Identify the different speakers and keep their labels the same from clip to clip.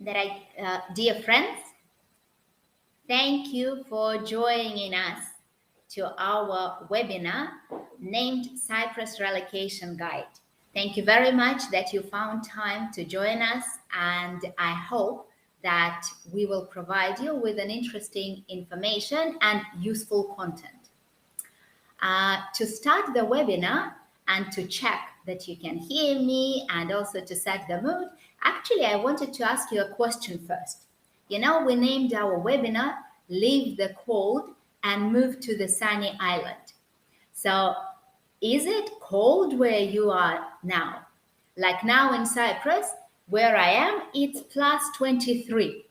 Speaker 1: Dear friends, thank you for joining us to our webinar named Cyprus Relocation Guide. Thank you very much that you found time to join us, and I hope that we will provide you with an interesting information and useful content. To start the webinar and to check that you can hear me and also to set the mood, actually, I wanted to ask you a question first. We named our webinar Leave the Cold and Move to the Sunny Island. So, is it cold where you are now? Like now in Cyprus, where I am, it's plus 23.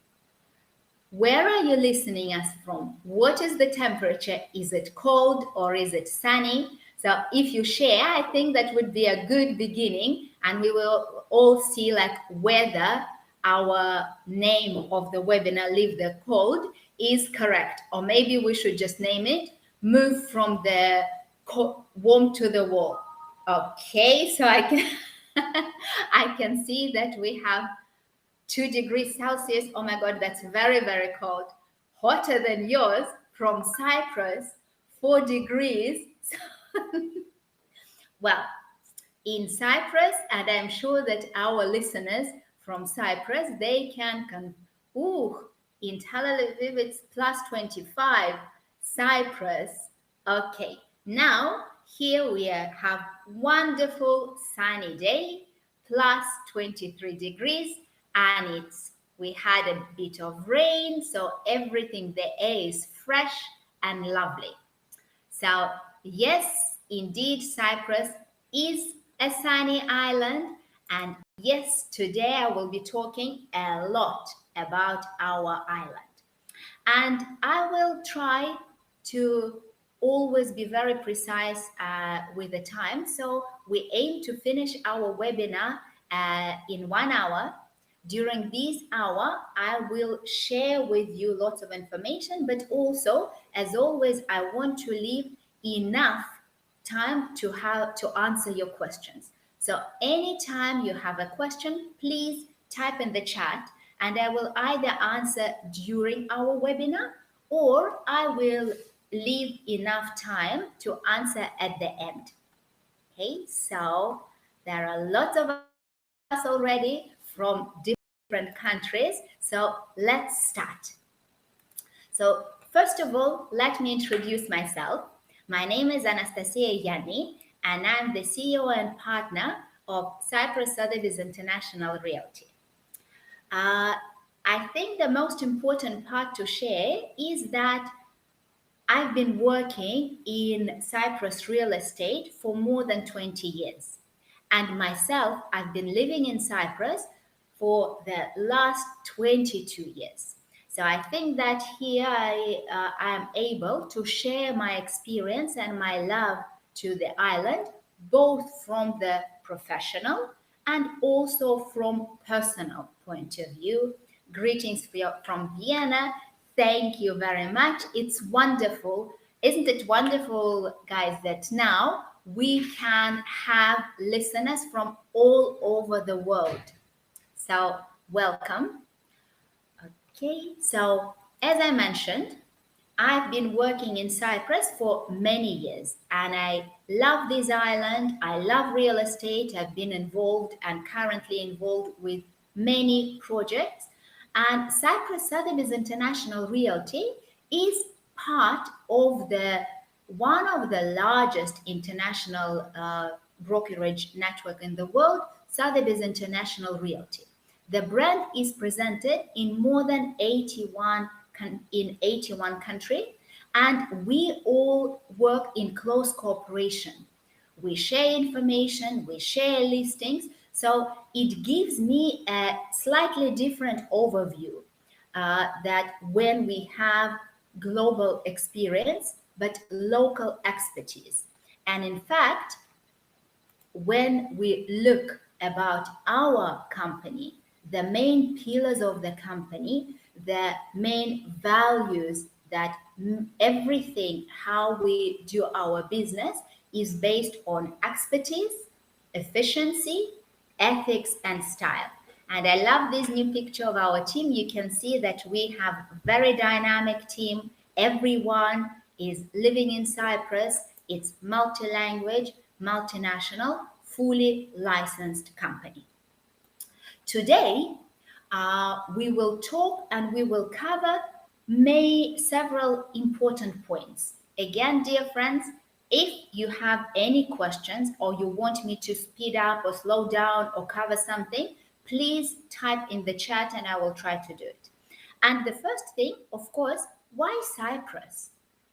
Speaker 1: Where are you listening us from? What is the temperature? Is it cold or is it sunny? So if you share, I think that would be a good beginning, and we will all see like whether our name of the webinar, Leave the Cold, is correct. Or maybe we should just name it, Move from the Warm to the Warm. Okay, so I can see that we have 2 degrees Celsius. Oh my God, that's very, very cold. Hotter than yours from Cyprus, 4 degrees. Well, in Cyprus, and I'm sure that our listeners from Cyprus, they can in Tel Aviv, it's plus 25. Cyprus, okay. Now, here we have wonderful sunny day, plus 23 degrees. And we had a bit of rain, so everything, the air is fresh and lovely. So yes, indeed, Cyprus is a sunny island. And yes, today I will be talking a lot about our island. And I will try to always be very precise with the time. So we aim to finish our webinar in 1 hour. During this hour, I will share with you lots of information, but also, as always, I want to leave enough time to answer your questions. So anytime you have a question, please type in the chat, and I will either answer during our webinar or I will leave enough time to answer at the end. Okay, so there are lots of us already from different countries. So let's start. So first of all, let me introduce myself. My name is Anastasia Yianni, and I'm the CEO and partner of Cyprus Sotheby's International Realty. I think the most important part to share is that I've been working in Cyprus real estate for more than 20 years. And myself, I've been living in Cyprus for the last 22 years. So I think that here I am able to share my experience and my love to the island, both from the professional and also from personal point of view. Greetings from Vienna. Thank you very much. It's wonderful. Isn't it wonderful, guys, that now we can have listeners from all over the world. So welcome. Okay, so as I mentioned, I've been working in Cyprus for many years, and I love this island. I love real estate. I've been involved and currently involved with many projects. And Cyprus Sotheby's International Realty is part of one of the largest international brokerage network in the world, Sotheby's International Realty. The brand is presented in more than 81 countries, and we all work in close cooperation. We share information, we share listings, so it gives me a slightly different overview that when we have global experience, but local expertise. And in fact, when we look about our company, the main pillars of the company, the main values that everything, how we do our business is based on expertise, efficiency, ethics, and style. And I love this new picture of our team. You can see that we have a very dynamic team. Everyone is living in Cyprus. It's multi-language, multinational, fully licensed company. Today, we will talk and we will cover several important points. Again, dear friends, if you have any questions or you want me to speed up or slow down or cover something, please type in the chat and I will try to do it. And the first thing, of course, why Cyprus?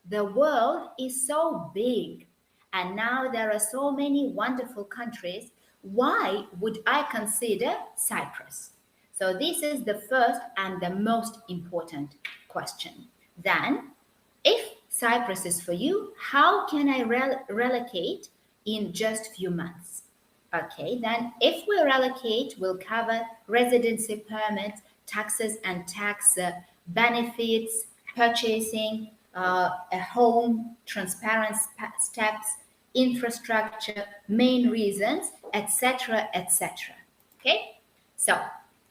Speaker 1: The world is so big and now there are so many wonderful countries. Why would I consider Cyprus? So this is the first and the most important question. Then, if Cyprus is for you, how can I relocate in just few months? Okay, then if we relocate, we'll cover residency permits, taxes and tax benefits, purchasing a home, transparent steps, infrastructure, main reasons, etc., etc. Okay, so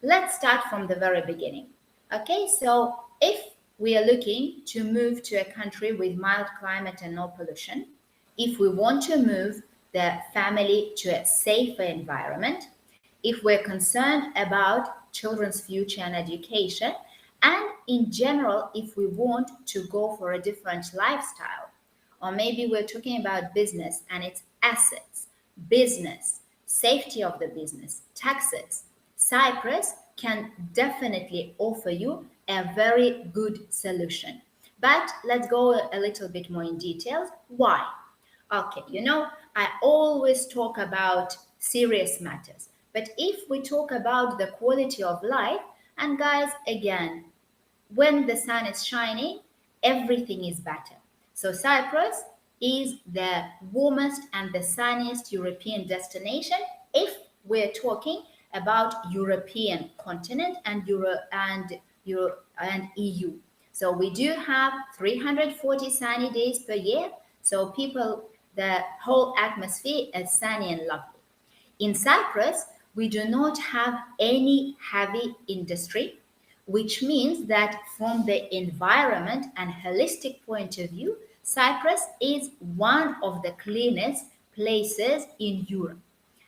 Speaker 1: let's start from the very beginning. Okay, so if we are looking to move to a country with mild climate and no pollution, if we want to move the family to a safer environment, if we're concerned about children's future and education, and in general, if we want to go for a different lifestyle, or maybe we're talking about business and its assets, business, safety of the business, taxes, Cyprus can definitely offer you a very good solution. But let's go a little bit more in details. Why? Okay, I always talk about serious matters. But if we talk about the quality of life, and guys, again, when the sun is shining, everything is better. So Cyprus is the warmest and the sunniest European destination if we're talking about European continent and EU. So we do have 340 sunny days per year. So the whole atmosphere is sunny and lovely. In Cyprus, we do not have any heavy industry, which means that from the environment and holistic point of view, Cyprus is one of the cleanest places in Europe.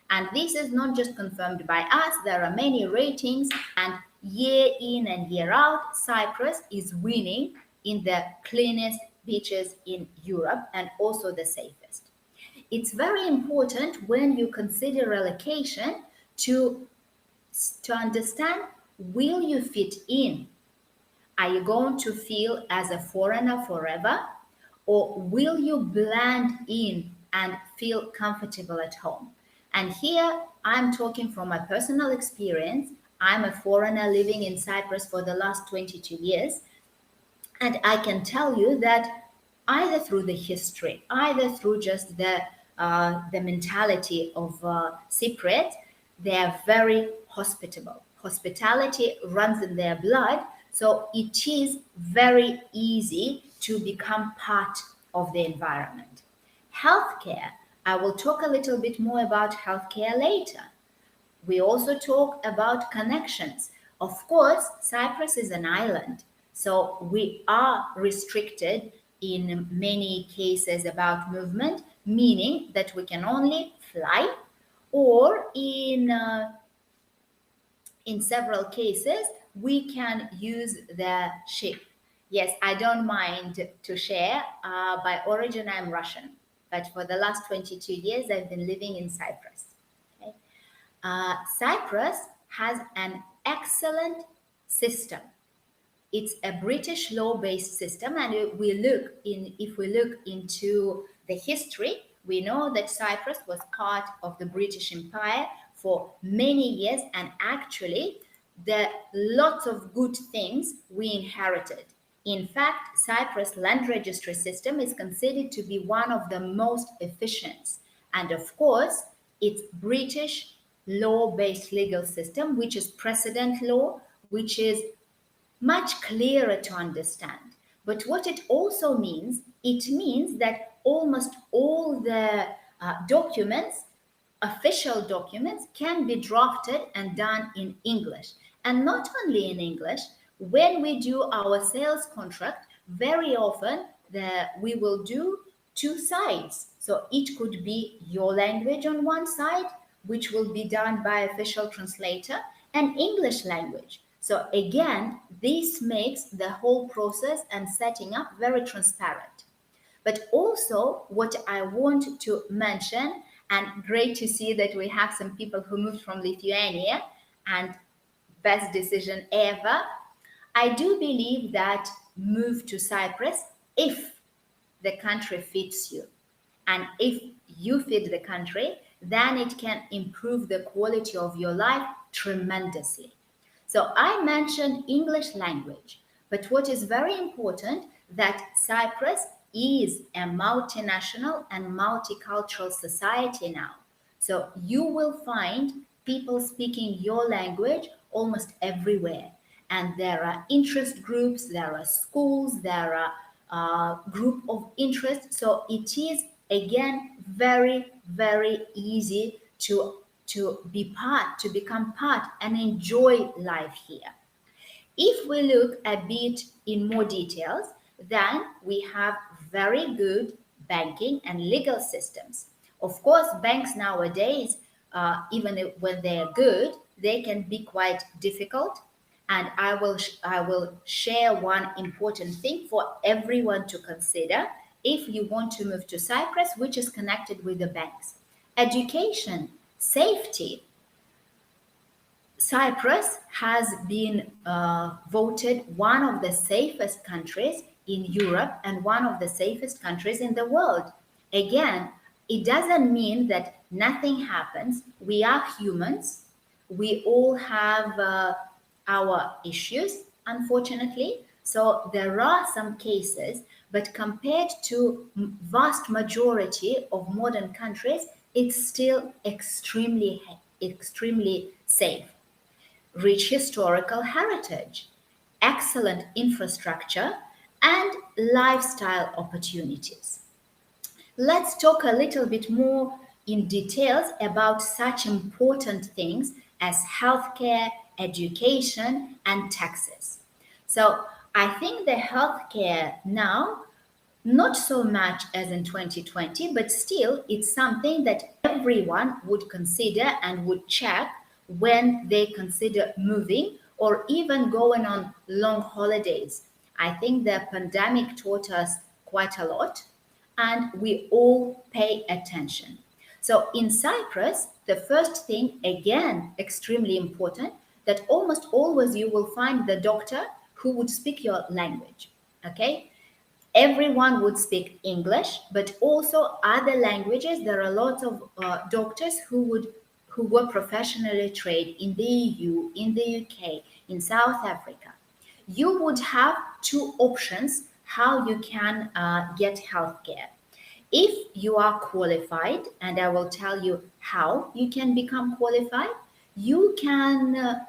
Speaker 1: And this is not just confirmed by us, there are many ratings, and year in and year out, Cyprus is winning in the cleanest beaches in Europe and also the safest. It's very important when you consider relocation to understand, will you fit in? Are you going to feel as a foreigner forever? Or will you blend in and feel comfortable at home? And here I'm talking from my personal experience. I'm a foreigner living in Cyprus for the last 22 years. And I can tell you that either through the history, either through just the mentality of Cypriot, they are very hospitable. Hospitality runs in their blood, so it is very easy to become part of the environment. Healthcare, I will talk a little bit more about healthcare later. We also talk about connections. Of course, Cyprus is an island, so we are restricted in many cases about movement, meaning that we can only fly, or in several cases, we can use the ship. Yes, I don't mind to share. By origin, I'm Russian, but for the last 22 years, I've been living in Cyprus. Okay? Cyprus has an excellent system. It's a British law-based system, and if we look into the history, we know that Cyprus was part of the British Empire for many years, and actually, the lots of good things we inherited. In fact, Cyprus land registry system is considered to be one of the most efficient, and of course, it's British law-based legal system, which is precedent law, which is much clearer to understand. But what it also means, it means that almost all the documents official documents can be drafted and done in English. And not only in English, when we do our sales contract, very often we will do two sides. So it could be your language on one side, which will be done by official translator, and English language. So again, this makes the whole process and setting up very transparent. But also, what I want to mention, and great to see that we have some people who moved from Lithuania, and best decision ever. I do believe that move to Cyprus if the country fits you. And if you fit the country, then it can improve the quality of your life tremendously. So I mentioned English language, but what is very important that Cyprus is a multinational and multicultural society now. So you will find people speaking your language almost everywhere. And there are interest groups, there are schools, there are group of interest. So it is again very, very easy to become part and enjoy life here. If we look a bit in more details, then we have very good banking and legal systems. Of course, banks nowadays, when they're good, they can be quite difficult. And I will share one important thing for everyone to consider if you want to move to Cyprus, which is connected with the banks. Education, safety. Cyprus has been voted one of the safest countries in Europe and one of the safest countries in the world. Again, it doesn't mean that nothing happens. We are humans. We all have our issues, unfortunately. So there are some cases, but compared to vast majority of modern countries, it's still extremely safe. Rich historical heritage, excellent infrastructure, and lifestyle opportunities. Let's talk a little bit more in details about such important things as healthcare, education, and taxes. So I think the healthcare now, not so much as in 2020, but still it's something that everyone would consider and would check when they consider moving or even going on long holidays. I think the pandemic taught us quite a lot and we all pay attention. So in Cyprus, the first thing, again, extremely important, that almost always you will find the doctor who would speak your language. Okay? Everyone would speak English, but also other languages. There are lots of doctors who were professionally trained in the EU, in the UK, in South Africa. You would have two options how you can get healthcare. If you are qualified, and I will tell you how you can become qualified, you can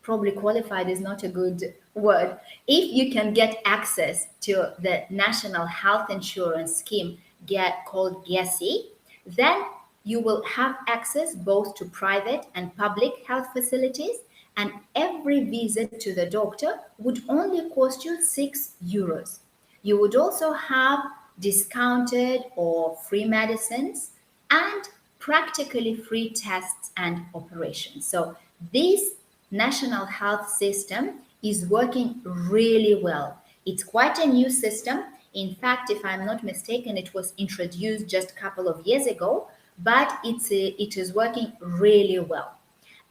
Speaker 1: probably qualified is not a good word. If you can get access to the National Health Insurance Scheme called GESI, then you will have access both to private and public health facilities, and every visit to the doctor would only cost you €6. You would also have discounted or free medicines and practically free tests and operations. So this national health system is working really well. It's quite a new system. In fact, if I'm not mistaken, it was introduced just a couple of years ago, but it is working really well.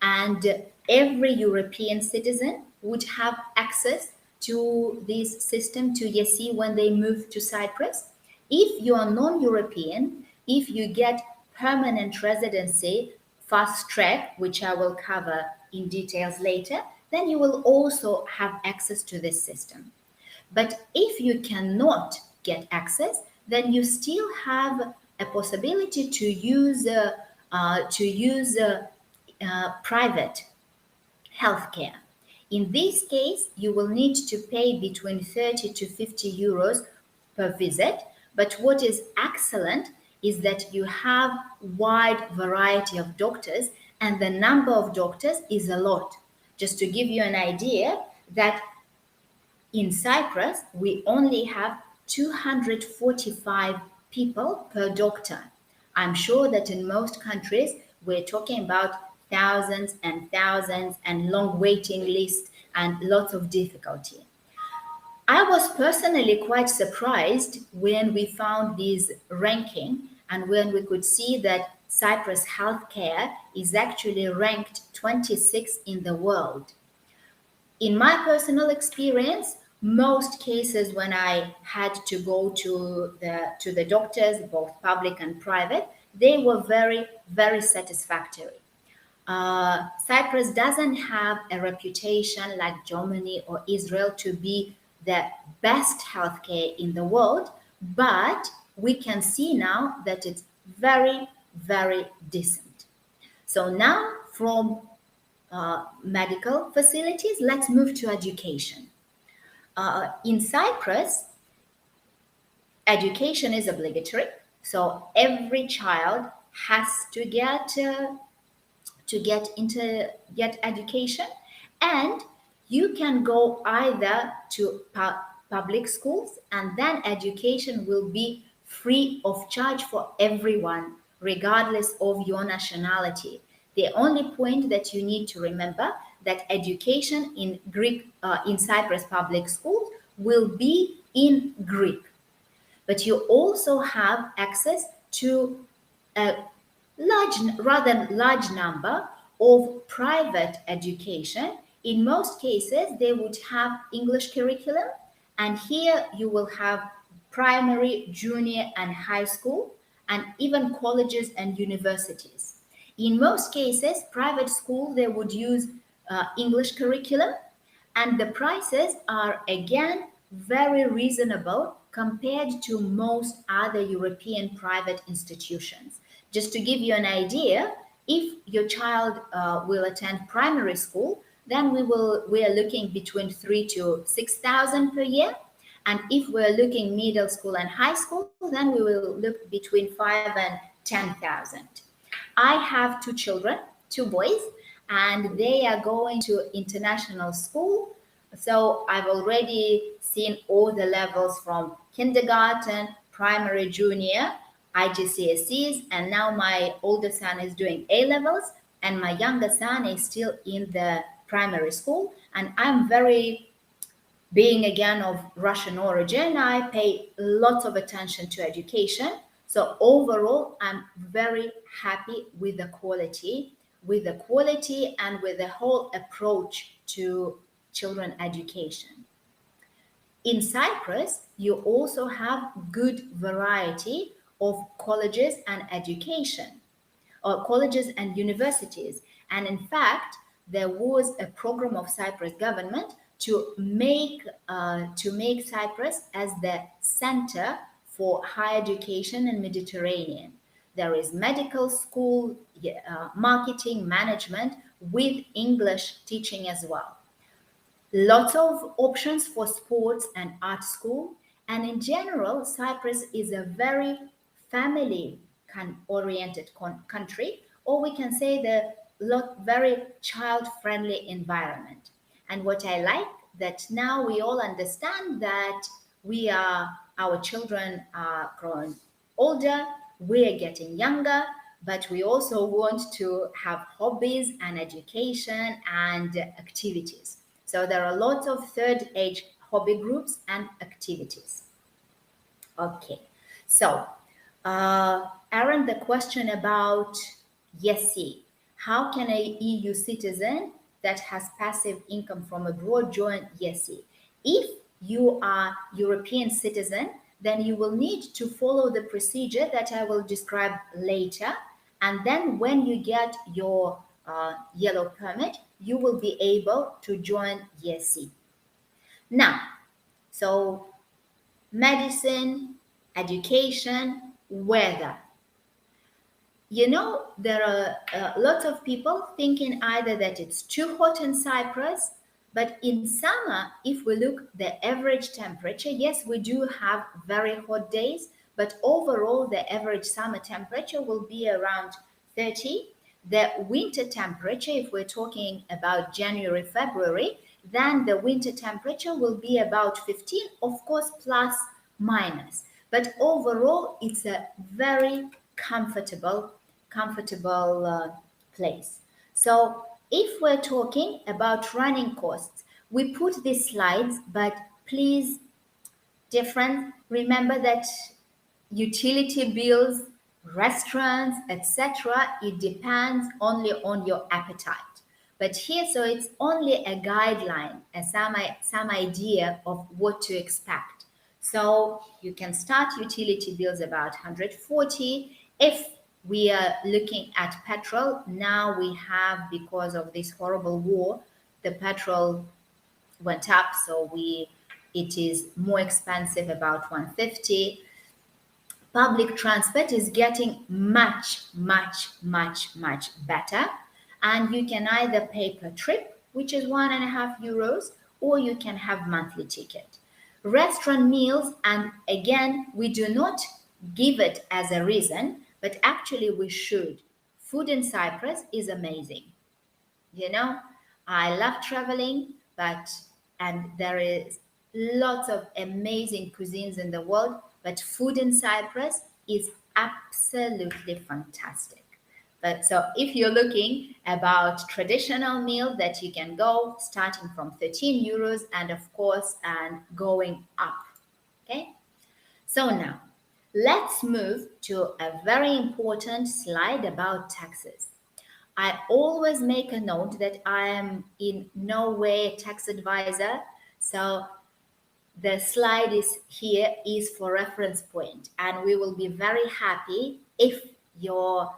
Speaker 1: And every European citizen would have access to this system, to YESI, when they move to Cyprus. If you are non-European, if you get permanent residency fast track, which I will cover in details later, then you will also have access to this system. But if you cannot get access, then you still have a possibility to use private healthcare. In this case, you will need to pay between €30 to €50 per visit. But what is excellent is that you have wide variety of doctors, and the number of doctors is a lot. Just to give you an idea, that in Cyprus, we only have 245 people per doctor. I'm sure that in most countries, we're talking about thousands and thousands and long waiting lists and lots of difficulty. I was personally quite surprised when we found this ranking and when we could see that Cyprus healthcare is actually ranked 26 in the world. In my personal experience, most cases when I had to go to the doctors, both public and private, they were very, very satisfactory. Cyprus doesn't have a reputation like Germany or Israel to be the best healthcare in the world, but we can see now that it's very, very decent. So now from medical facilities, let's move to education. In Cyprus, education is obligatory, so every child has to get education, and you can go either to public schools, and then education will be free of charge for everyone regardless of your nationality. The only point that you need to remember that education in Greek in Cyprus public schools will be in Greek, but you also have access to a rather large number of private education. In most cases, they would have English curriculum, and here you will have primary, junior, and high school, and even colleges and universities. In most cases, private school they would use English curriculum, and the prices are again very reasonable compared to most other European private institutions. Just to give you an idea, if your child will attend primary school, then we are looking between 3 to 6 thousand per year, and if we're looking middle school and high school, then we will look between 5 and 10 thousand. I have two children, two boys, and they are going to international school. So I've already seen all the levels from kindergarten, primary, junior, IGCSEs, and now my older son is doing A levels, and my younger son is still in the primary school. And I'm very, being again of Russian origin, I pay lots of attention to education. So overall, I'm very happy with the quality, and with the whole approach to children education. In Cyprus, you also have good variety of colleges and education, or colleges and universities. And in fact, there was a program of Cyprus government to make Cyprus as the center for higher education in Mediterranean. There is medical school, marketing, management with English teaching as well. Lots of options for sports and art school. And in general, Cyprus is a very family oriented country, or we can say the very child friendly environment. And what I like that now we all understand that our children are growing older, we're getting younger, but we also want to have hobbies and education and activities. So there are lots of third age hobby groups and activities. Okay, so Aaron, the question about YESI. How can a EU citizen that has passive income from abroad join YESI? If you are European citizen, then you will need to follow the procedure that I will describe later. And then when you get your yellow permit, you will be able to join YESI. Now, so medicine, education, weather. There are lots of people thinking either that it's too hot in Cyprus, but in summer, if we look the average temperature, yes, we do have very hot days, but overall the average summer temperature will be around 30. The winter temperature, if we're talking about January, February, then the winter temperature will be about 15, of course, plus minus. But overall, it's a very comfortable place. So if we're talking about running costs, we put these slides, but please, dear friends, remember that utility bills, restaurants, etc., it depends only on your appetite. But here, so it's only a guideline, some idea of what to expect. So you can start utility bills about 140. If we are looking at petrol, now we have, because of this horrible war, the petrol went up, so it is more expensive, about 150. Public transport is getting much better, and you can either pay per trip, which is €1.5, or you can have monthly ticket. Restaurant meals, and again, we do not give it as a reason, but actually we should. Food in Cyprus is amazing. You know, I love traveling, and there is lots of amazing cuisines in the world, but food in Cyprus is absolutely fantastic. But so if you're looking about traditional meal that you can go starting from €13 and of course and going up. Okay. So now let's move to a very important slide about taxes. I always make a note that I am in no way a tax advisor. So the slide is here is for reference point, and we will be very happy if your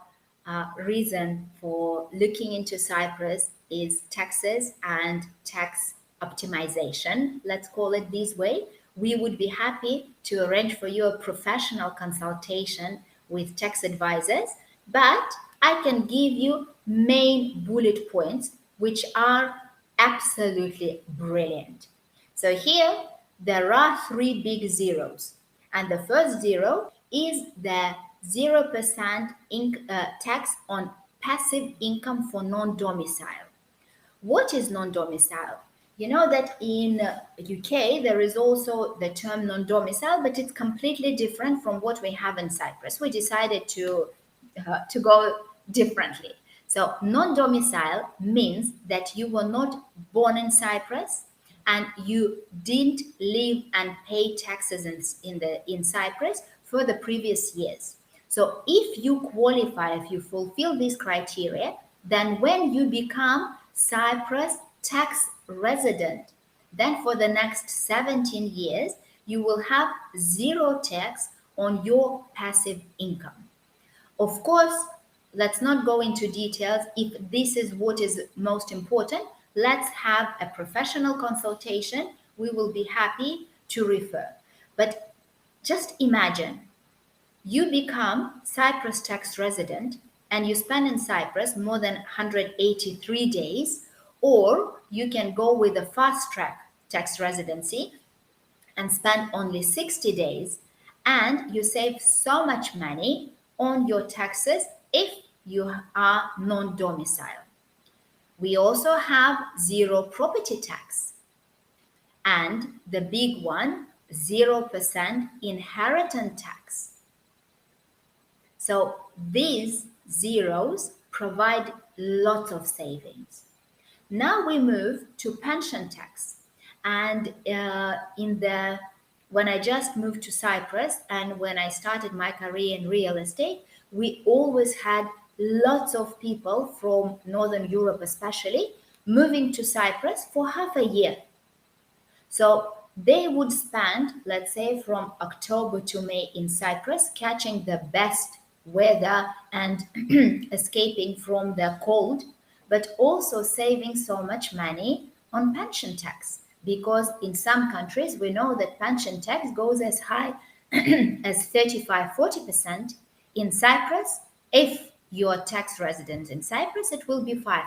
Speaker 1: reason for looking into Cyprus is taxes and tax optimization, let's call it this way. We would be happy to arrange for you a professional consultation with tax advisors, but I can give you main bullet points which are absolutely brilliant. So here there are three big zeros, and the first zero is the 0% tax on passive income for non-domicile. What is non-domicile? You know that in UK there is also the term non-domicile, but it's completely different from what we have in Cyprus. We decided to go differently. So non-domicile means that you were not born in Cyprus and you didn't live and pay taxes in Cyprus for the previous years. So if you qualify, if you fulfill these criteria, then when you become Cyprus tax resident, then for the next 17 years, you will have zero tax on your passive income. Of course, let's not go into details. If this is what is most important, let's have a professional consultation. We will be happy to refer. But just imagine you become Cyprus tax resident and you spend in Cyprus more than 183 days, or you can go with a fast track tax residency and spend only 60 days, and you save so much money on your taxes if you are non-domicile. We also have zero property tax, and the big one, 0% inheritance tax. So these zeros provide lots of savings. Now we move to pension tax. And when I just moved to Cyprus and when I started my career in real estate, we always had lots of people from Northern Europe especially moving to Cyprus for half a year. So they would spend, let's say, from October to May in Cyprus, catching the best weather and escaping from the cold, but also saving so much money on pension tax. Because in some countries, we know that pension tax goes as high as 35-40%. In Cyprus, if you're a tax resident in Cyprus, it will be 5%.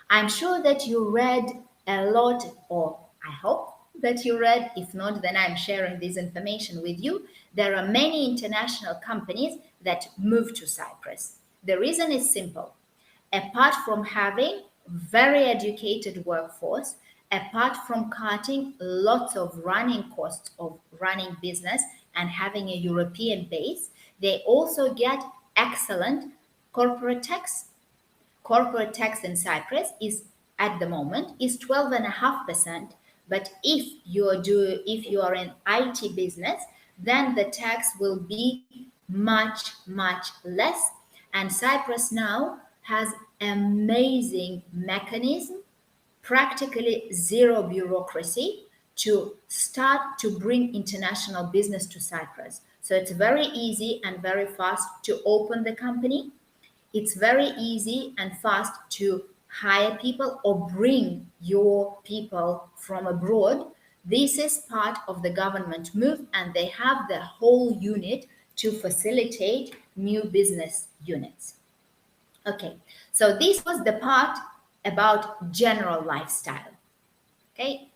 Speaker 1: I'm sure that you read a lot, or I hope that you read. If not, then I'm sharing this information with you, There are many international companies that move to Cyprus. The reason is simple. Apart from having very educated workforce, apart from cutting lots of running costs of running business and having a European base, they also get excellent corporate tax. Corporate tax in Cyprus is at the moment is 12.5%. But if you are in IT business, then the tax will be much less. And Cyprus now has amazing mechanism, practically zero bureaucracy to start to bring international business to Cyprus. So it's very easy and very fast to open the company. It's very easy and fast to hire people or bring your people from abroad. This is part of the government move, and they have the whole unit to facilitate new business units. Okay, so this was the part about general lifestyle. Okay,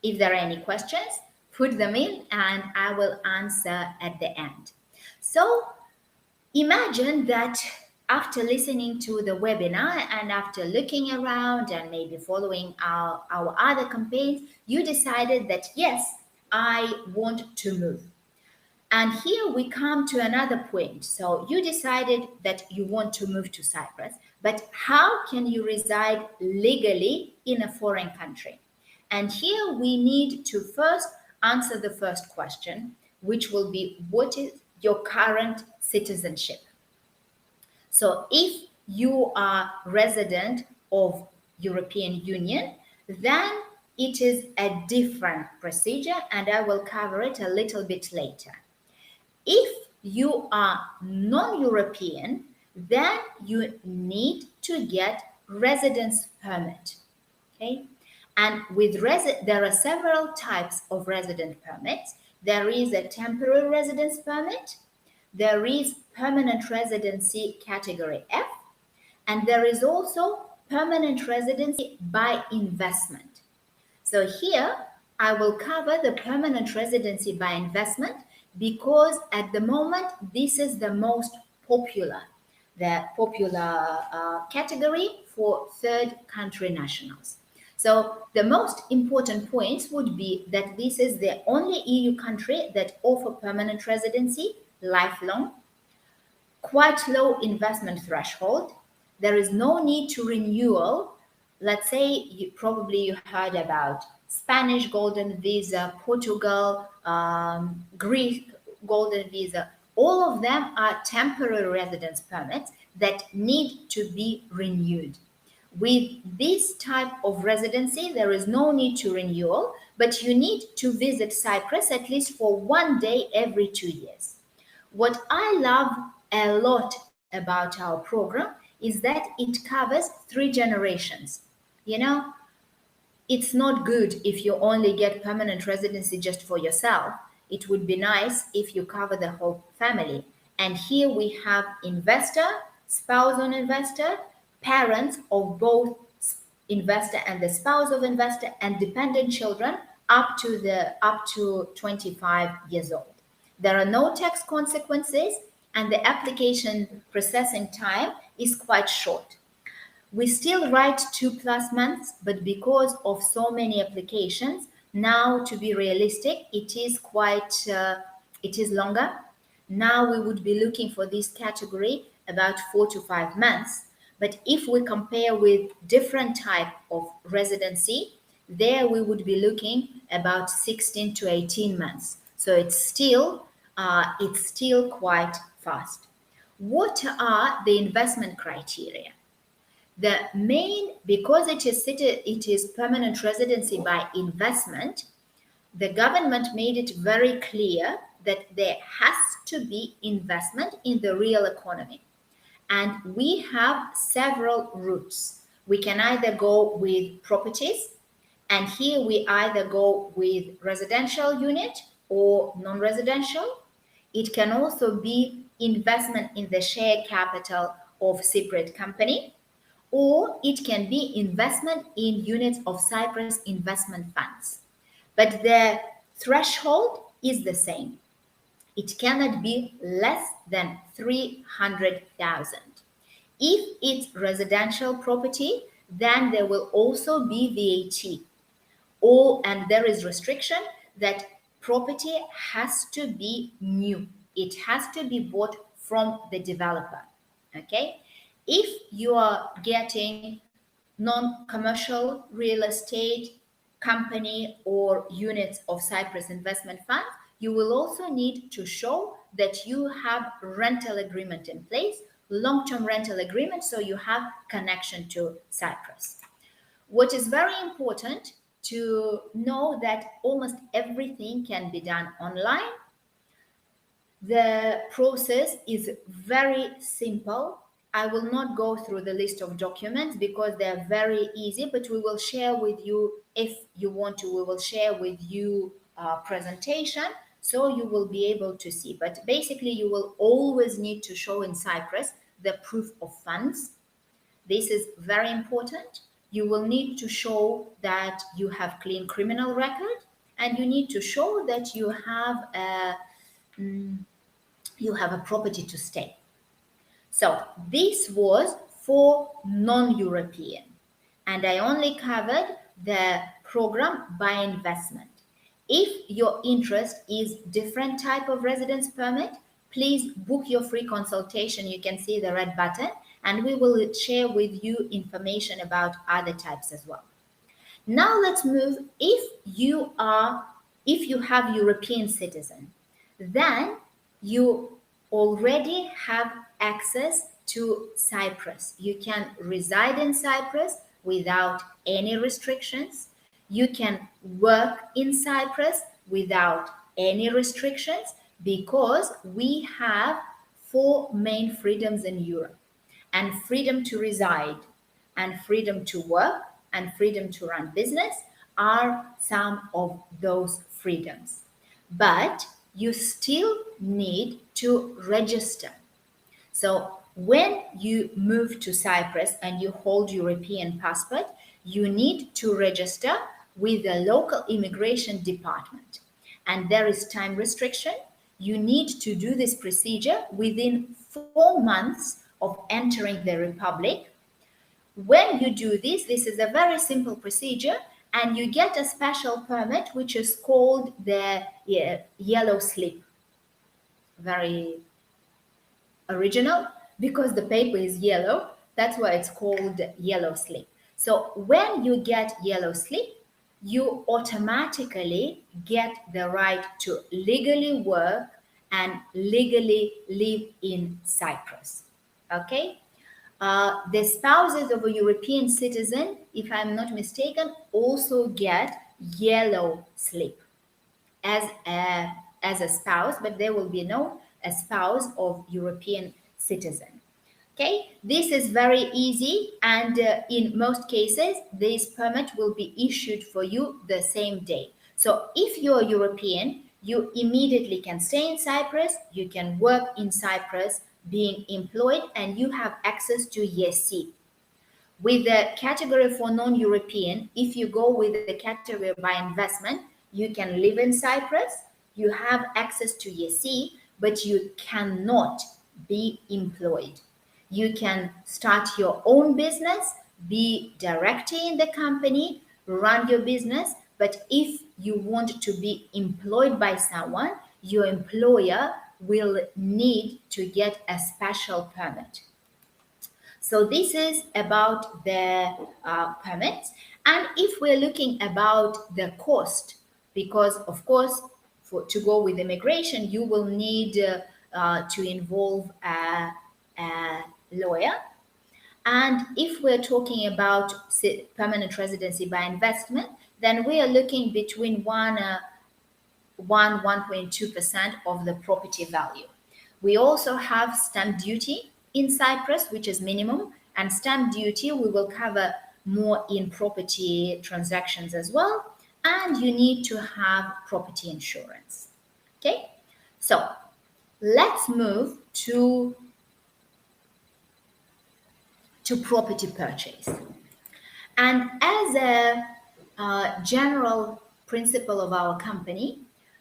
Speaker 1: if there are any questions, put them in and I will answer at the end. So imagine that after listening to the webinar and after looking around and maybe following our other campaigns, you decided that yes, I want to move. And here we come to another point. So you decided that you want to move to Cyprus, but how can you reside legally in a foreign country? And here we need to first answer the first question, which will be, what is your current citizenship? So if you are resident of European Union, then it is a different procedure, and I will cover it a little bit later. If you are non-European, then you need to get residence permit. Okay, and with there are several types of resident permits. There is a temporary residence permit, there is permanent residency category F, and there is also permanent residency by investment. So here I will cover the permanent residency by investment because at the moment this is the most popular, category for third country nationals. So the most important points would be that this is the only EU country that offer permanent residency, lifelong, quite low investment threshold. There is no need to renewal. Let's say you heard about Spanish golden visa, Portugal, Greek golden visa. All of them are temporary residence permits that need to be renewed. With this type of residency, there is no need to renewal, but you need to visit Cyprus at least for 1 day every 2 years. What I love a lot about our program is that it covers 3 generations. You know, it's not good if you only get permanent residency just for yourself. It would be nice if you cover the whole family. And here we have investor, spouse on investor, parents of both investor and the spouse of investor, and dependent children up to 25 years old. There are no tax consequences, and the application processing time is quite short. We still write 2+ months, but because of so many applications, now to be realistic, it is longer. Now we would be looking for this category about 4 to 5 months. But if we compare with different type of residency, there we would be looking about 16 to 18 months. So it's still quite fast. What are the investment criteria? The main, because it is permanent residency by investment, the government made it very clear that there has to be investment in the real economy. And we have several routes. We can either go with properties, and here we either go with residential unit or non-residential. It can also be investment in the share capital of Cypriot company, or it can be investment in units of Cyprus investment funds. But the threshold is the same. It cannot be less than 300,000. If it's residential property, then there will also be VAT. And there is restriction that property has to be new. It has to be bought from the developer. Okay? If you are getting non-commercial real estate company or units of Cyprus investment funds, you will also need to show that you have rental agreement in place, long-term rental agreement, so you have connection to Cyprus. What is very important to know that almost everything can be done online. The process is very simple. I will not go through the list of documents because they're very easy, but we will share with you, if you want to, we will share with you a presentation so you will be able to see. But basically, you will always need to show in Cyprus the proof of funds. This is very important. You will need to show that you have clean criminal record, and you need to show that you have a property to stay. So this was for non-European, and I only covered the program by investment. If your interest is different type of residence permit, please book your free consultation. You can see the red button, and we will share with you information about other types as well. Now let's move. If you have European citizen, then you already have access to Cyprus. You can reside in Cyprus without any restrictions. You can work in Cyprus without any restrictions because we have four main freedoms in Europe, and freedom to reside, and freedom to work, and freedom to run business are some of those freedoms. But you still need to register. So when you move to Cyprus and you hold European passport, you need to register with the local immigration department. And there is time restriction. You need to do this procedure within 4 months of entering the Republic. When you do this is a very simple procedure, and you get a special permit which is called the yellow slip. Very original because the paper is yellow. That's why it's called yellow slip. So when you get yellow slip, you automatically get the right to legally work and legally live in Cyprus. Okay? The spouses of a European citizen, if I'm not mistaken, also get yellow slip as a spouse, but there will be no a spouse of European citizen. Okay, this is very easy, and in most cases, this permit will be issued for you the same day. So if you're European, you immediately can stay in Cyprus, you can work in Cyprus, being employed, and you have access to ESC. With the category for non-European, if you go with the category by investment, you can live in Cyprus, you have access to ESC, but you cannot be employed. You can start your own business, be director in the company, run your business, but if you want to be employed by someone, your employer will need to get a special permit. So this is about the permits. And if we're looking about the cost, because of course, to go with immigration, you will need to involve a lawyer. And if we're talking about permanent residency by investment, then we are looking between 1.2% of the property value. We also have stamp duty in Cyprus, which is minimum, and stamp duty we will cover more in property transactions as well. And you need to have property insurance. Okay, so let's move to property purchase. And as a general principle of our company,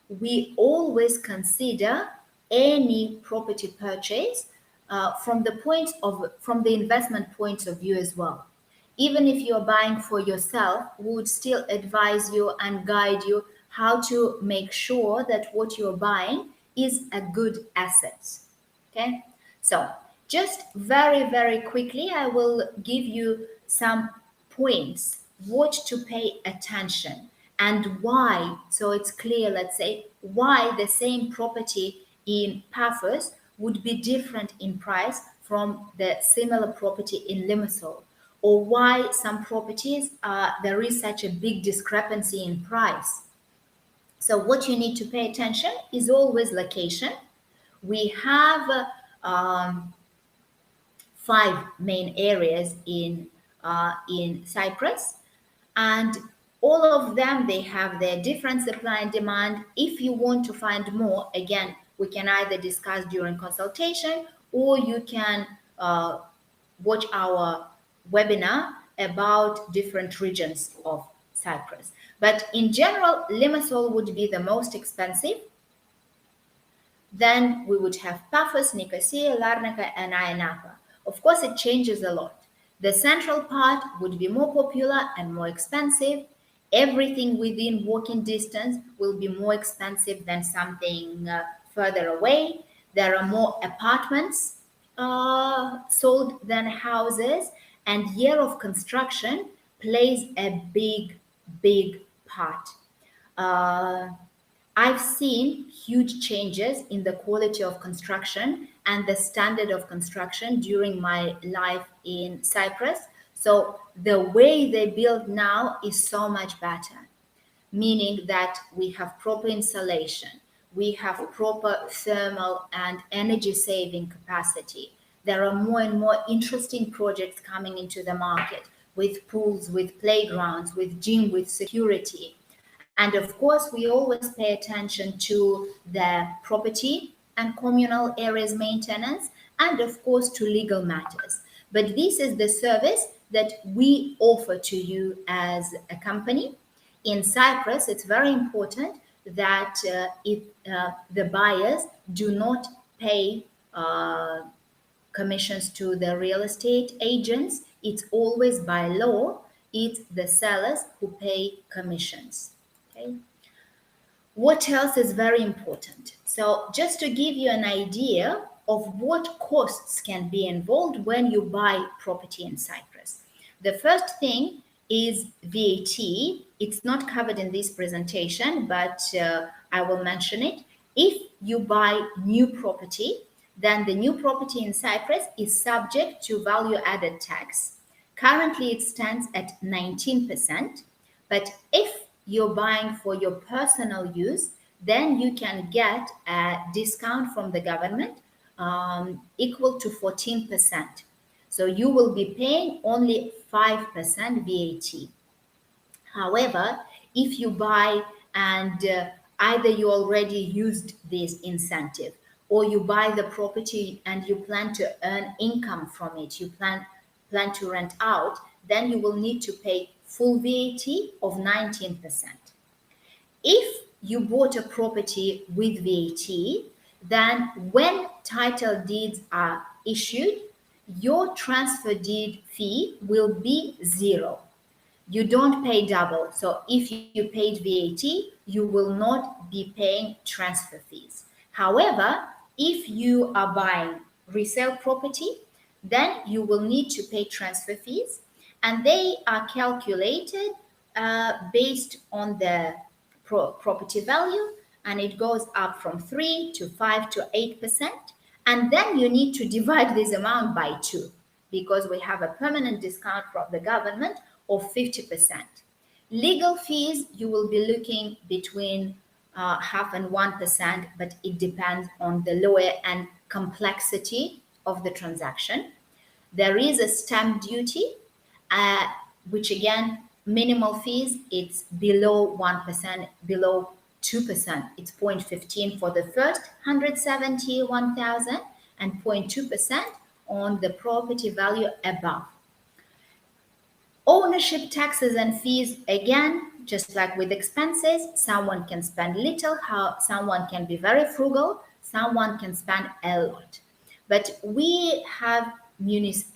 Speaker 1: we always consider any property purchase from the investment point of view as well. Even if you're buying for yourself, we would still advise you and guide you how to make sure that what you're buying is a good asset. Okay, so just very, very quickly, I will give you some points, what to pay attention and why. So it's clear, let's say, why the same property in Paphos would be different in price from the similar property in Limassol, or why some properties there is such a big discrepancy in price. So what you need to pay attention is always location. We have 5 main areas in Cyprus, and all of them, they have their different supply and demand. If you want to find more, again, we can either discuss during consultation, or you can watch our webinar about different regions of Cyprus. But in general, Limassol would be the most expensive. Then we would have Paphos, Nicosia, Larnaca, and Ionapa. Of course, it changes a lot. The central part would be more popular and more expensive. Everything within walking distance will be more expensive than something further away. There are more apartments sold than houses, and year of construction plays a big, big part. Uh, I've seen huge changes in the quality of construction and the standard of construction during my life in Cyprus. So the way they build now is so much better, meaning that we have proper insulation, we have proper thermal and energy saving capacity. There are more and more interesting projects coming into the market with pools, with playgrounds, with gym, with security. And of course, we always pay attention to the property and communal areas maintenance, and of course to legal matters. But this is the service that we offer to you as a company. In Cyprus, it's very important that the buyers do not pay commissions to the real estate agents. It's always by law, it's the sellers who pay commissions. Okay. What else is very important? So just to give you an idea of what costs can be involved when you buy property in Cyprus. The first thing is VAT. It's not covered in this presentation, but I will mention it. If you buy new property, then the new property in Cyprus is subject to value-added tax. Currently, it stands at 19%, but if you're buying for your personal use, then you can get a discount from the government equal to 14%. So you will be paying only 5% VAT. However, if you buy and either you already used this incentive, or you buy the property and you plan to earn income from it, you plan to rent out, then you will need to pay full VAT of 19%. If you bought a property with VAT, then when title deeds are issued, your transfer deed fee will be 0. You don't pay double. So if you paid VAT, you will not be paying transfer fees. However, if you are buying resale property, then you will need to pay transfer fees, and they are calculated based on the property value, and it goes up from 3 to 5 to 8%. And then you need to divide this amount by 2, because we have a permanent discount from the government of 50%. Legal fees, you will be looking between half and 1%, but it depends on the lawyer and complexity of the transaction. There is a stamp duty, which again, minimal fees, it's below 1%, below 2%. It's 0.15 for the first 171,000 and 0.2% on the property value above. Ownership taxes and fees, again, just like with expenses, someone can spend little, someone can be very frugal, someone can spend a lot. But we have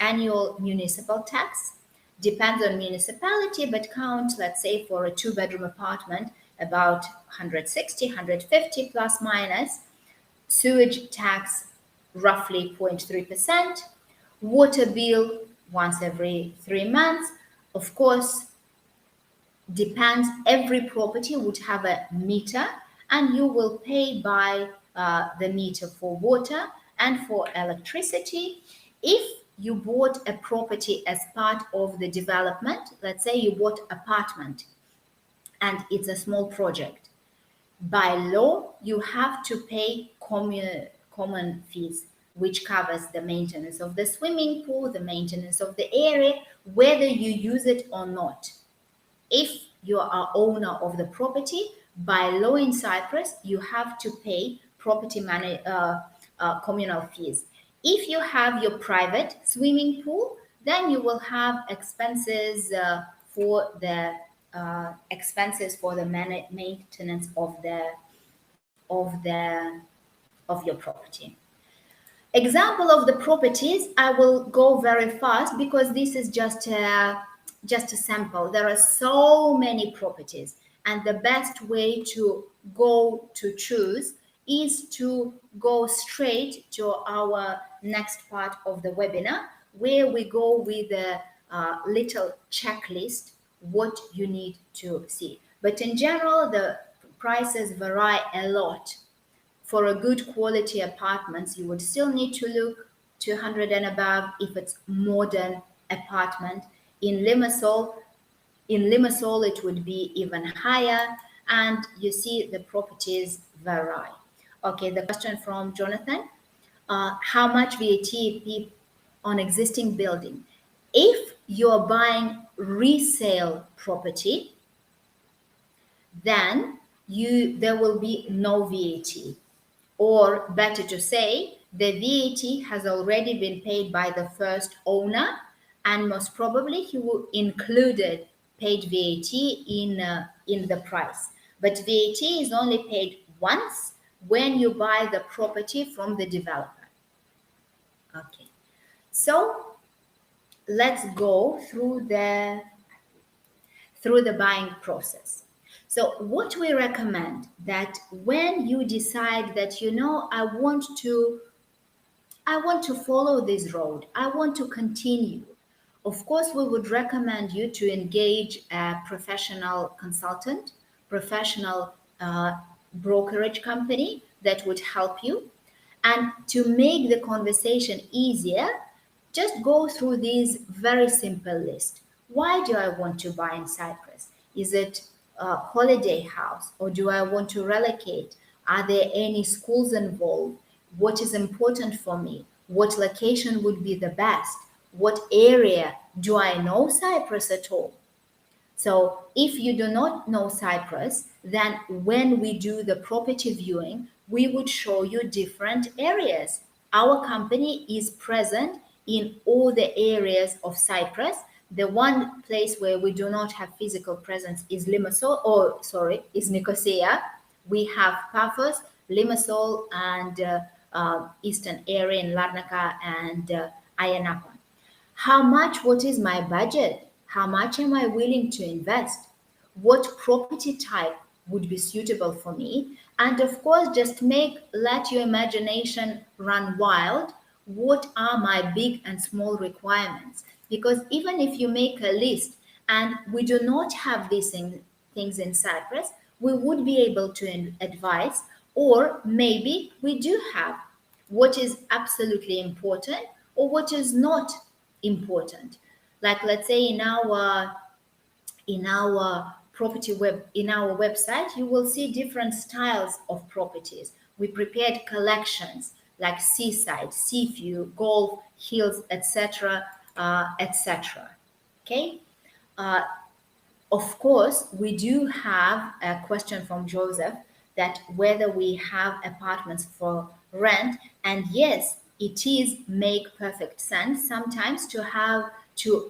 Speaker 1: annual municipal tax, depends on municipality, but count, let's say, for a two-bedroom apartment, about 160, 150 plus minus. Sewage tax, roughly 0.3%. Water bill, once every 3 months. Of course, depends, every property would have a meter, and you will pay by the meter for water and for electricity. If you bought a property as part of the development, let's say you bought apartment and it's a small project, by law you have to pay common fees, which covers the maintenance of the swimming pool, the maintenance of the area, whether you use it or not. If you are owner of the property, by law in Cyprus, you have to pay communal fees. If you have your private swimming pool, then you will have expenses for the maintenance of your property. Example of the properties, I will go very fast because this is just a sample. There are so many properties, and the best way to choose is to go straight to our next part of the webinar, where we go with a little checklist what you need to see. But in general, the prices vary a lot. For a good quality apartments, you would still need to look 200 and above if it's modern apartment. In Limassol, it would be even higher, and you see the properties vary. Okay, the question from Jonathan, how much VAT on existing building? If you're buying resale property, then there will be no VAT. Or better to say, the VAT has already been paid by the first owner, and most probably he will included paid VAT in the price. But VAT is only paid once when you buy the property from the developer. Okay, so let's go through the buying process. So what we recommend, that when you decide that, I want to follow this road, I want to continue, of course, we would recommend you to engage a professional consultant, professional brokerage company that would help you. And to make the conversation easier, just go through this very simple list. Why do I want to buy in Cyprus? Is it a holiday house, or do I want to relocate? Are there any schools involved? What is important for me? What location would be the best? What area? Do I know Cyprus at all? So if you do not know Cyprus, then when we do the property viewing, we would show you different areas. Our company is present in all the areas of Cyprus. The one place where we do not have physical presence is is Nicosia. We have Paphos, Limassol, and eastern area in Larnaca and Ayia. What is my budget? How much am I willing to invest? What property type would be suitable for me? And of course, let your imagination run wild. What are my big and small requirements? Because even if you make a list and we do not have these things in Cyprus, we would be able to advise, or maybe we do have what is absolutely important or what is not important. Like, let's say in our website, you will see different styles of properties. We prepared collections like seaside, sea view, golf, hills, etc., etc. Okay. Of course, we do have a question from Joseph, that whether we have apartments for rent, and yes, it is make perfect sense sometimes to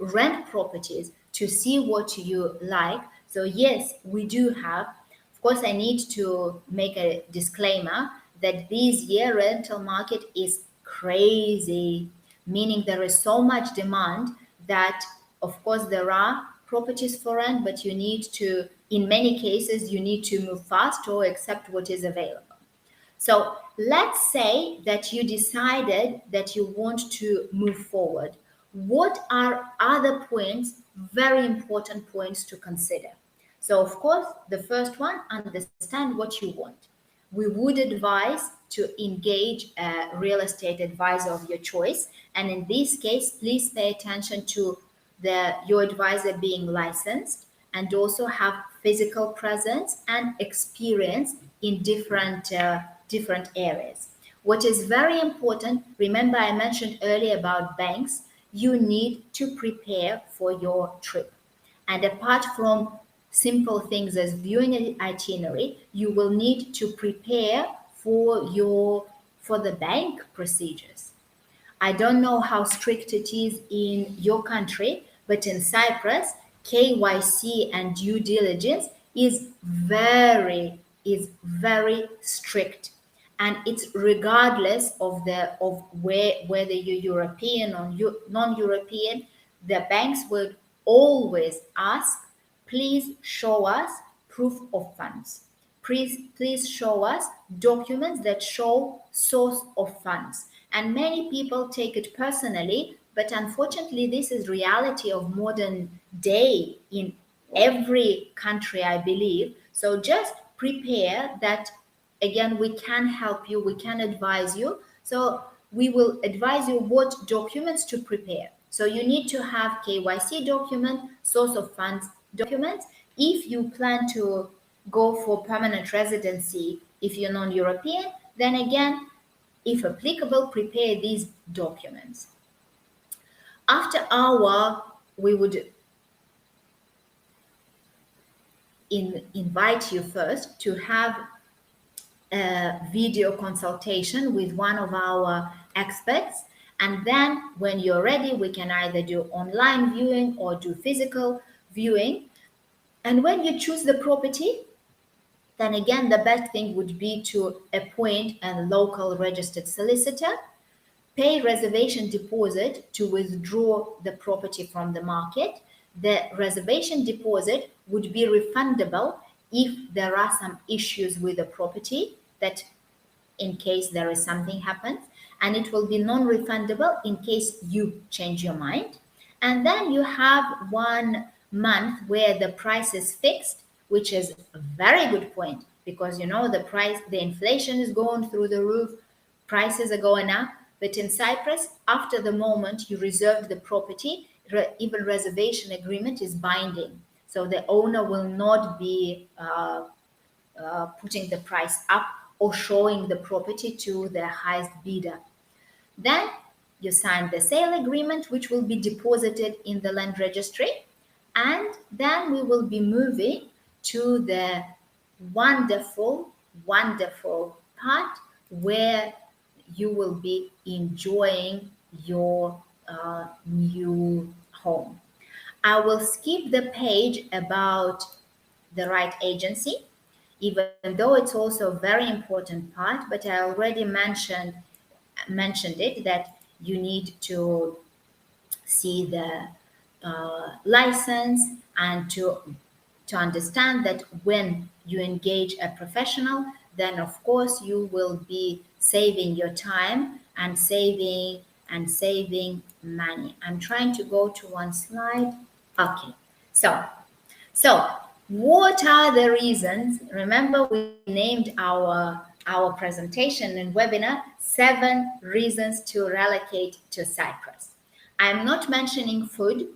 Speaker 1: rent properties to see what you like. So yes, we do have. Of course, I need to make a disclaimer that this year rental market is crazy, meaning there is so much demand that, of course, there are properties for rent, but you need to, in many cases, you need to move fast or accept what is available. So let's say that you decided that you want to move forward. What are other points, very important points to consider? So, of course, the first one, understand what you want. We would advise to engage a real estate advisor of your choice. And in this case, please pay attention to your advisor being licensed and also have physical presence and experience in different areas. What is very important, remember I mentioned earlier about banks, you need to prepare for your trip. And apart from simple things as viewing an itinerary, you will need to prepare for the bank procedures. I don't know how strict it is in your country, but in Cyprus, KYC and due diligence is very strict, and it's regardless of whether you're European or non-European. The banks would always ask, please show us proof of funds. Please show us documents that show source of funds. And many people take it personally, but unfortunately, this is reality of modern day in every country, I believe. So just prepare that. Again, we can help you, we can advise you. So we will advise you what documents to prepare. So you need to have KYC document, source of funds documents. If you plan to go for permanent residency, if you're non-European, then again, if applicable, prepare these documents. After our, we would invite you first to have a video consultation with one of our experts. And then when you're ready, we can either do online viewing or do physical viewing. And when you choose the property, then again, the best thing would be to appoint a local registered solicitor, pay reservation deposit to withdraw the property from the market. The reservation deposit would be refundable if there are some issues with the property, that in case there is something happens, and it will be non-refundable in case you change your mind. And then you have 1 month where the price is fixed, which is a very good point, because the inflation is going through the roof, prices are going up. But in Cyprus, after the moment you reserve the property, even reservation agreement is binding. So the owner will not be putting the price up or showing the property to the highest bidder. Then you sign the sale agreement, which will be deposited in the land registry. And then we will be moving to the wonderful, wonderful part where you will be enjoying your new home. I will skip the page about the right agency, even though it's also a very important part, but I already mentioned it, that you need to see the license and to understand that when you engage a professional, then of course you will be saving your time and saving money. I'm trying to go to one slide. Okay, so what are the reasons? Remember, we named our presentation and webinar 7 reasons to relocate to Cyprus. I'm not mentioning food,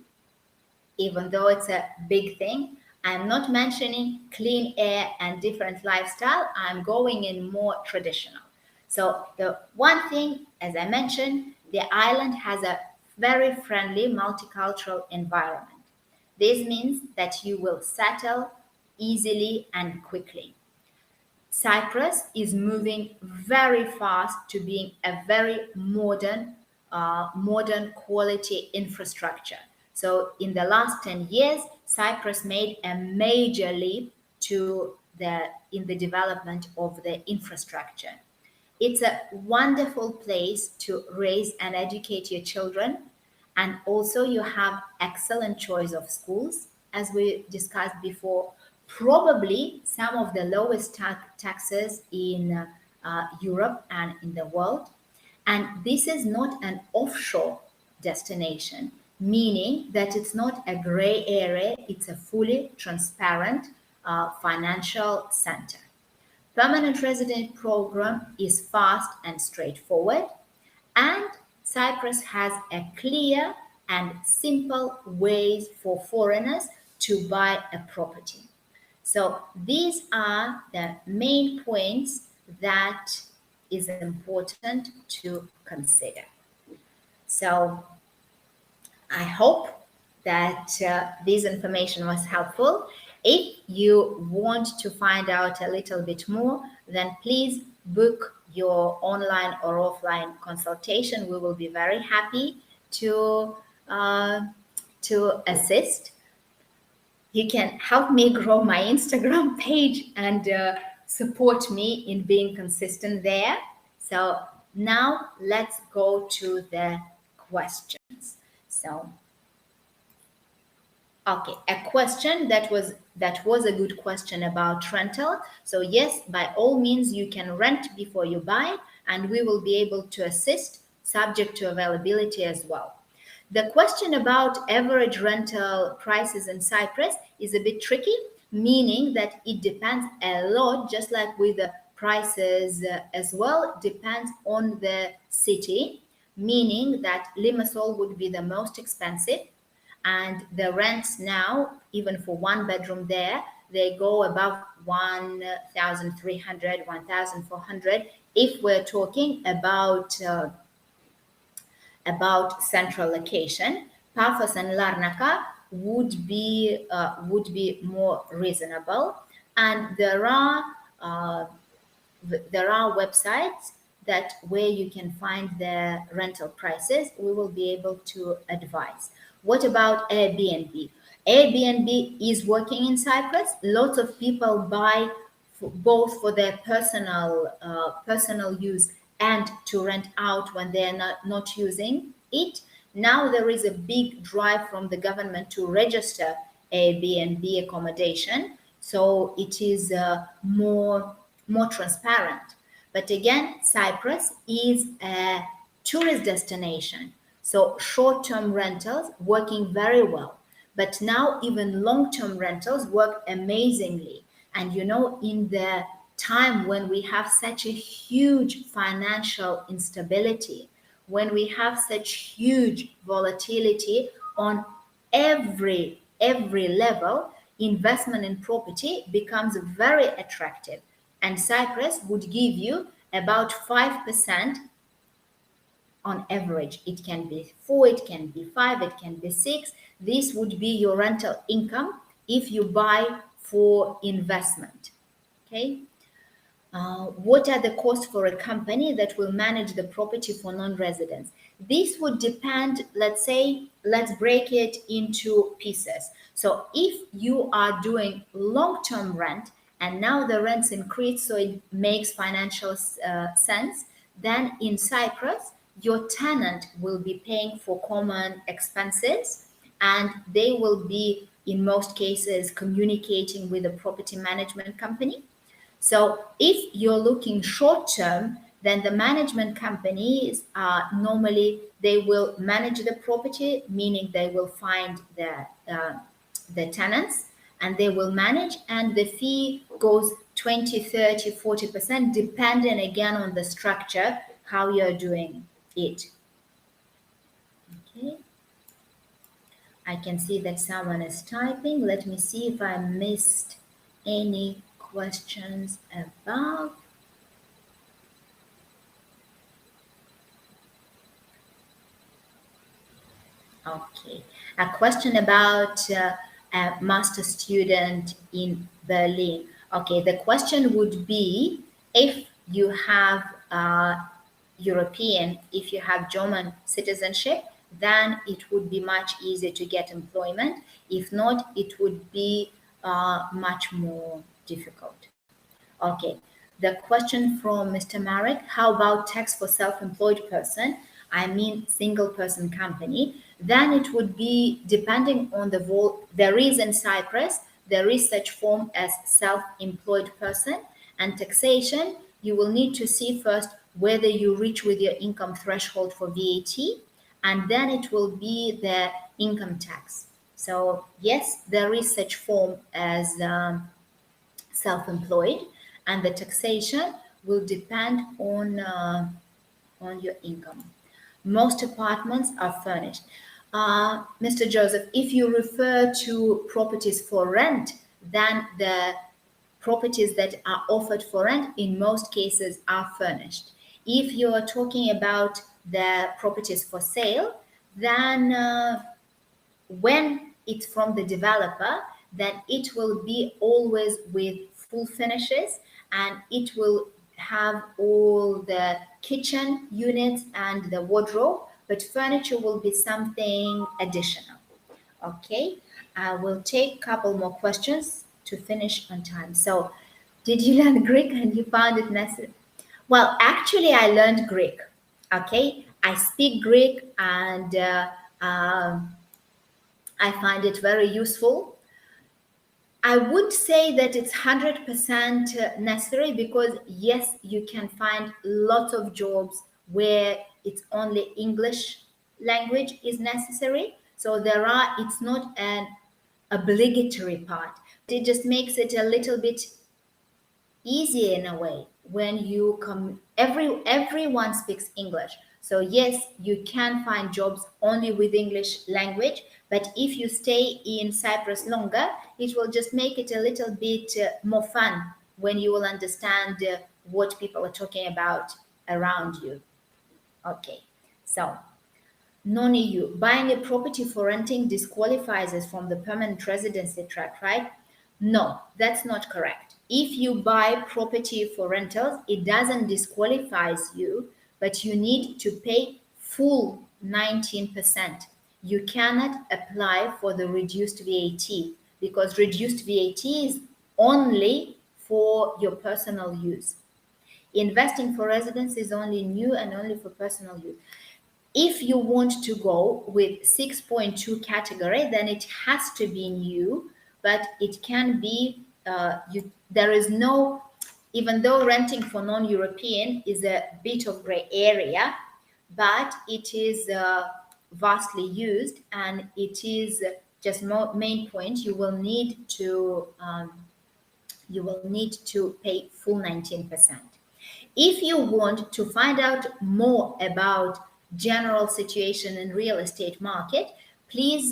Speaker 1: even though it's a big thing. I'm not mentioning clean air and different lifestyle. I'm going in more traditional. So the one thing, as I mentioned, the island has a very friendly multicultural environment. This means that you will settle easily and quickly. Cyprus is moving very fast to being a very modern quality infrastructure. So in the last 10 years, Cyprus made a major leap in the development of the infrastructure. It's a wonderful place to raise and educate your children. And also you have excellent choice of schools, as we discussed before, probably some of the lowest taxes in Europe and in the world. And this is not an offshore destination, meaning that it's not a gray area, it's a fully transparent financial center. Permanent resident program is fast and straightforward, and Cyprus has a clear and simple ways for foreigners to buy a property. So these are the main points that is important to consider. So I hope that this information was helpful. If you want to find out a little bit more, then please book your online or offline consultation. We will be very happy to assist. You can help me grow my Instagram page and support me in being consistent there. So now let's go to the questions. So, okay, a question that was a good question about rental. So yes, by all means, you can rent before you buy, and we will be able to assist subject to availability as well. The question about average rental prices in Cyprus is a bit tricky, meaning that it depends a lot, just like with the prices as well, depends on the city, meaning that Limassol would be the most expensive, and the rents now, even for one bedroom there, they go above 1,300, 1,400 if we're talking about central location. Paphos and Larnaca would be more reasonable, and there are websites that where you can find the rental prices. We will be able to advise. What about Airbnb? Airbnb is working in Cyprus. Lots of people buy both for their personal use and to rent out when they're not using it. Now there is a big drive from the government to register Airbnb accommodation, so it is more transparent. But again, Cyprus is a tourist destination, so short-term rentals working very well. But now even long-term rentals work amazingly. And in the time when we have such a huge financial instability, when we have such huge volatility on every level, investment in property becomes very attractive. And Cyprus would give you about 5% on average. It can be 4, it can be 5, it can be 6. This would be your rental income if you buy for investment. Okay. What are the costs for a company that will manage the property for non-residents? This would depend, let's break it into pieces. So if you are doing long-term rent and now the rents increase, so it makes financial sense, then in Cyprus, your tenant will be paying for common expenses, and they will be, in most cases, communicating with a property management company. So if you're looking short term, then the management companies normally they will manage the property, meaning they will find the tenants and they will manage, and the fee goes 20, 30, 40%, depending again on the structure, how you're doing it. Okay. I can see that someone is typing. Let me see if I missed any questions above. Okay, a question about a master student in Berlin. Okay, the question would be if you have European, if you have German citizenship, then it would be much easier to get employment. If not, it would be much more difficult. Okay, the question from Mr. Marek, how about tax for self-employed person? I mean, single person company. Then it would be depending on there is in Cyprus, there is such form as self-employed person, and taxation, you will need to see first whether you reach with your income threshold for VAT, and then it will be the income tax. So yes, there is such form as self-employed, and the taxation will depend on your income. Most apartments are furnished. Mr. Joseph, if you refer to properties for rent, then the properties that are offered for rent in most cases are furnished. If you are talking about the properties for sale, then when it's from the developer, then it will be always with full finishes, and it will have all the kitchen units and the wardrobe, but furniture will be something additional. Okay, I will take a couple more questions to finish on time. So, did you learn Greek and you found it necessary? Well, actually, I learned Greek. Okay, I speak Greek, and I find it very useful. I would say that it's 100% necessary because, yes, you can find lots of jobs where it's only English language is necessary. So it's not an obligatory part. It just makes it a little bit easier in a way when you come. Everyone speaks English, so yes, you can find jobs only with English language, but if you stay in Cyprus longer, it will just make it a little bit more fun when you will understand what people are talking about around you. Okay, so non-EU, buying a property for renting disqualifies us from the permanent residency track, right? No, that's not correct. If you buy property for rentals, it doesn't disqualifies you, but you need to pay full 19%. You cannot apply for the reduced VAT because reduced VAT is only for your personal use. Investing for residence is only new and only for personal use. If you want to go with 6.2 category, then it has to be new, but it can be, there is no, even though renting for non-European is a bit of gray area, but it is vastly used, and it is just main point, you will need to pay full 19%. If you want to find out more about general situation in real estate market, please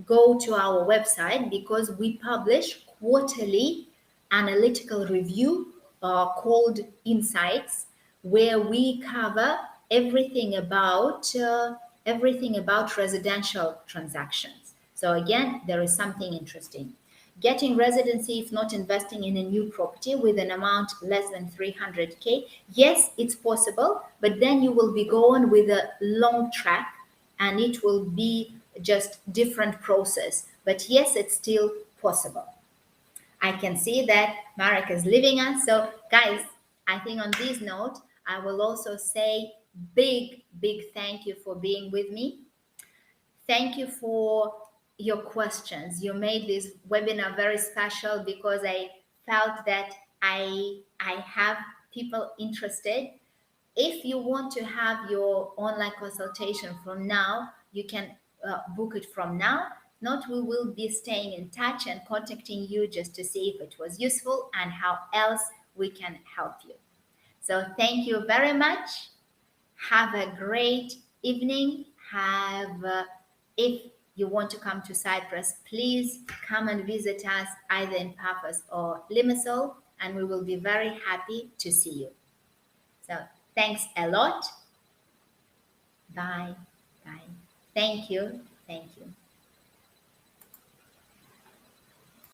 Speaker 1: go to our website because we publish quarterly analytical review called Insights, where we cover everything about residential transactions. So again, there is something interesting. Getting residency if not investing in a new property with an amount less than 300K. Yes, it's possible, but then you will be going with a long track and it will be just different process. But yes, it's still possible. I can see that Marek is leaving us. So guys, I think on this note, I will also say big thank you for being with me. Thank you for your questions. You made this webinar very special because I felt that I have people interested. If you want to have your online consultation from now, you can book it from now. Not, we will be staying in touch and contacting you just to see if it was useful and how else we can help you. So thank you very much. Have a great evening. If you want to come to Cyprus, please come and visit us either in Paphos or Limassol, and we will be very happy to see you. So thanks a lot. Bye. Bye. Thank you. Thank you.